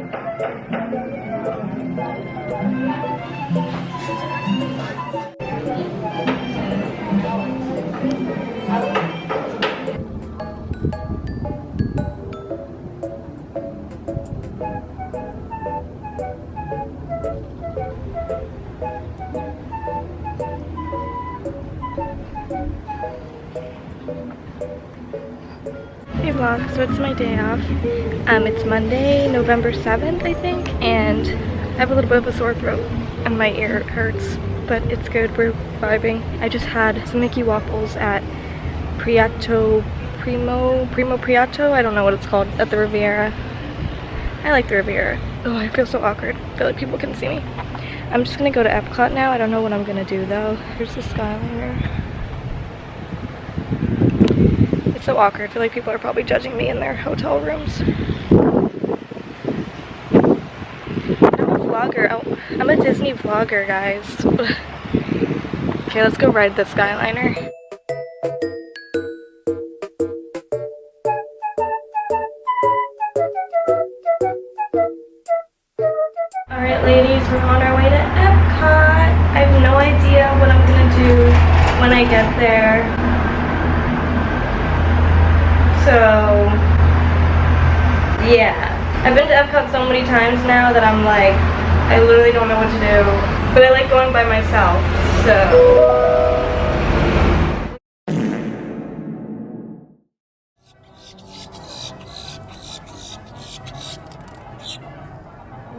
Hey vlog, so it's my day off. It's Monday, November 7th, I think, and I have a little bit of a sore throat and my ear hurts, but it's good, we're vibing. I just had some Mickey waffles at Primo Priato, I don't know what it's called, at the Riviera. I like the Riviera. Oh, I feel so awkward. I feel like people can see me. I'm just gonna go to Epcot now. I don't know what I'm gonna do though. Here's the Skyliner. It's so awkward. I feel like people are probably judging me in their hotel rooms. I'm a vlogger. Oh, I'm a Disney vlogger, guys. Okay, let's go ride the Skyliner. Alright ladies, we're on our way to Epcot. I have no idea what I'm gonna do when I get there. So, yeah. I've been to Epcot so many times now that I'm like, I literally don't know what to do. But I like going by myself, so.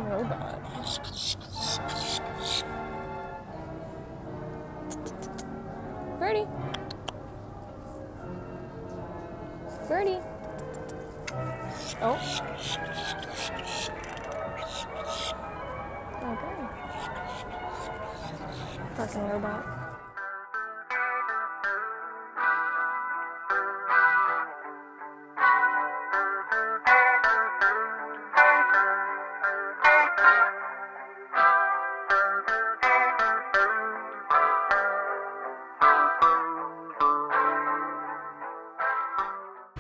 Robot. Birdie. Birdie. Oh. Okay. Fucking robot.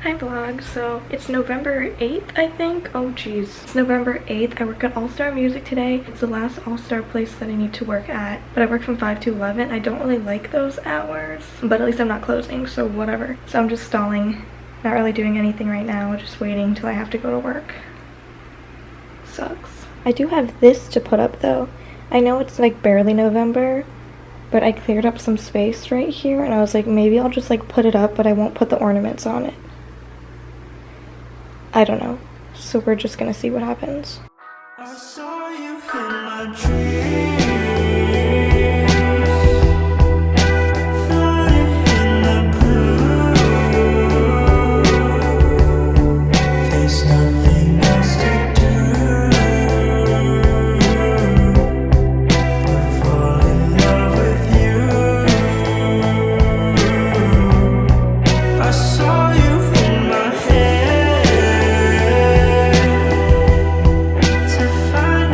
Hi vlog, so it's November 8th, I think. Oh geez. It's November 8th. I work at All-Star Music today. It's the last All-Star place that I need to work at. But I work from 5 to 11. I don't really like those hours. But at least I'm not closing, so whatever. So I'm just stalling. Not really doing anything right now. Just waiting till I have to go to work. Sucks. I do have this to put up though. I know it's like barely November, but I cleared up some space right here. And I was like, maybe I'll just like put it up, but I won't put the ornaments on it. I don't know. So we're just gonna see what happens. I saw you in my dreams. Find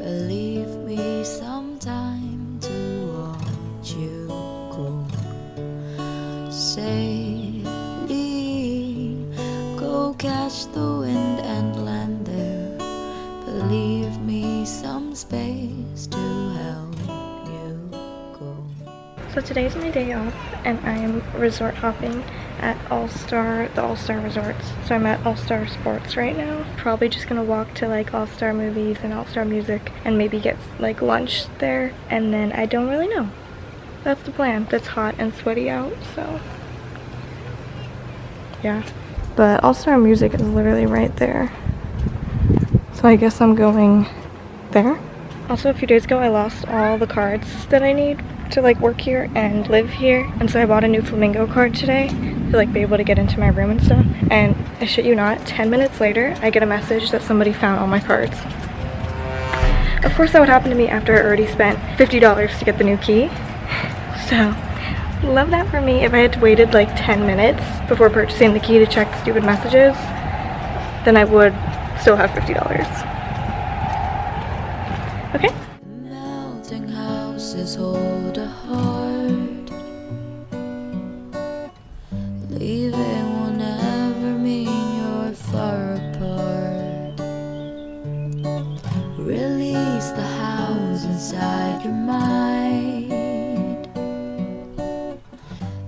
Leave me some time to watch you go. Sailing, go catch the wind and land there. But leave me some space to help you go. So today's my day off, and I am resort hopping at the All-Star resorts. So I'm at All-Star Sports right now. Probably just gonna walk to like All-Star movies and All-Star music and maybe get like lunch there, and then I don't really know. That's the plan. It's hot and sweaty out, so yeah. But All-Star music is literally right there. So I guess I'm going there. Also, a few days ago I lost all the cards that I need to like work here and live here, and so I bought a new flamingo card today to like be able to get into my room and stuff. And I shit you not, 10 minutes later I get a message that somebody found all my cards. Of course that would happen to me after I already spent $50 to get the new key. So love that for me. If I had waited like 10 minutes before purchasing the key to check stupid messages, then I would still have $50. Okay. Melting houses hold a heart. Leaving will never mean you're far apart. Release the hounds inside your mind.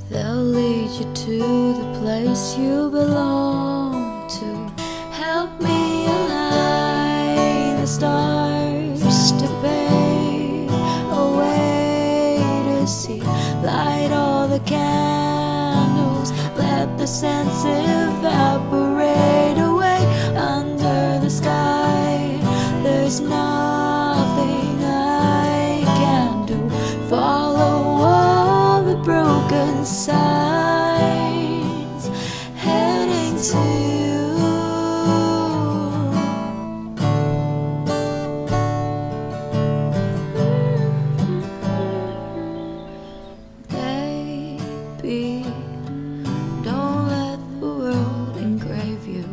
They'll lead you to the place you belong to. Help me align the stars to pave a way to see. Light all the candles, let the scents evaporate away. Under the sky, there's nothing I can do. Follow all the broken signs heading to you. Baby, don't let the world engrave you.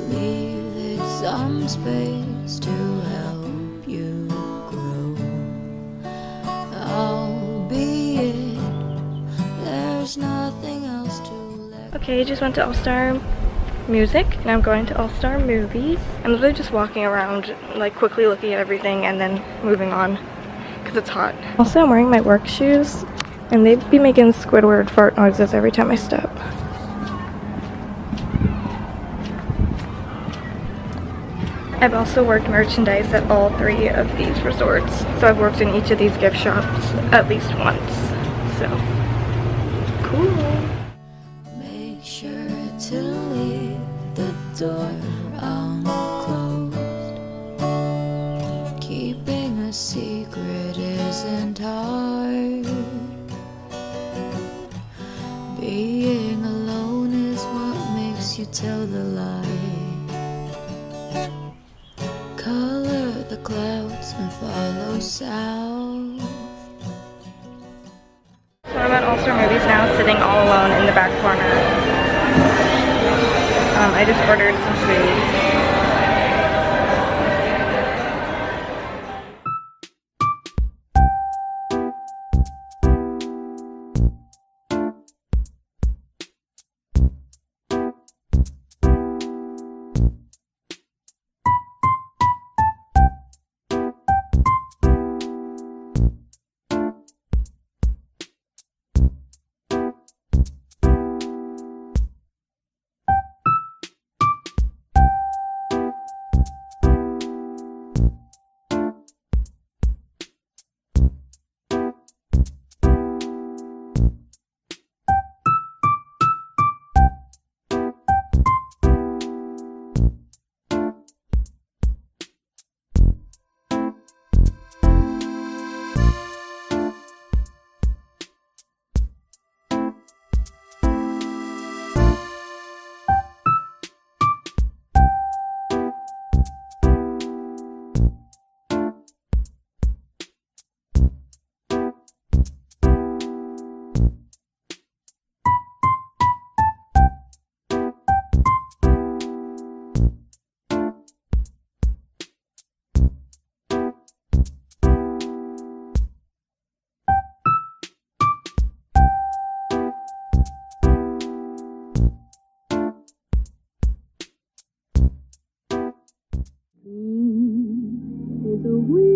Leave it some space to help you grow. Albeit there's nothing else to let. Okay, I just went to All-Star Music, and I'm going to All-Star Movies. I'm literally just walking around, like quickly looking at everything and then moving on, because it's hot. Also, I'm wearing my work shoes, and they'd be making Squidward fart noises every time I step. I've also worked merchandise at all 3 of these resorts, so I've worked in each of these gift shops at least once, so cool. Make sure to leave the door unclosed. Keeping a secret isn't hard. Being alone is what makes you tell the lie. Color the clouds and follow south. So I'm at All-Star Movies now, sitting all alone in the back corner. I just ordered some food. is a week.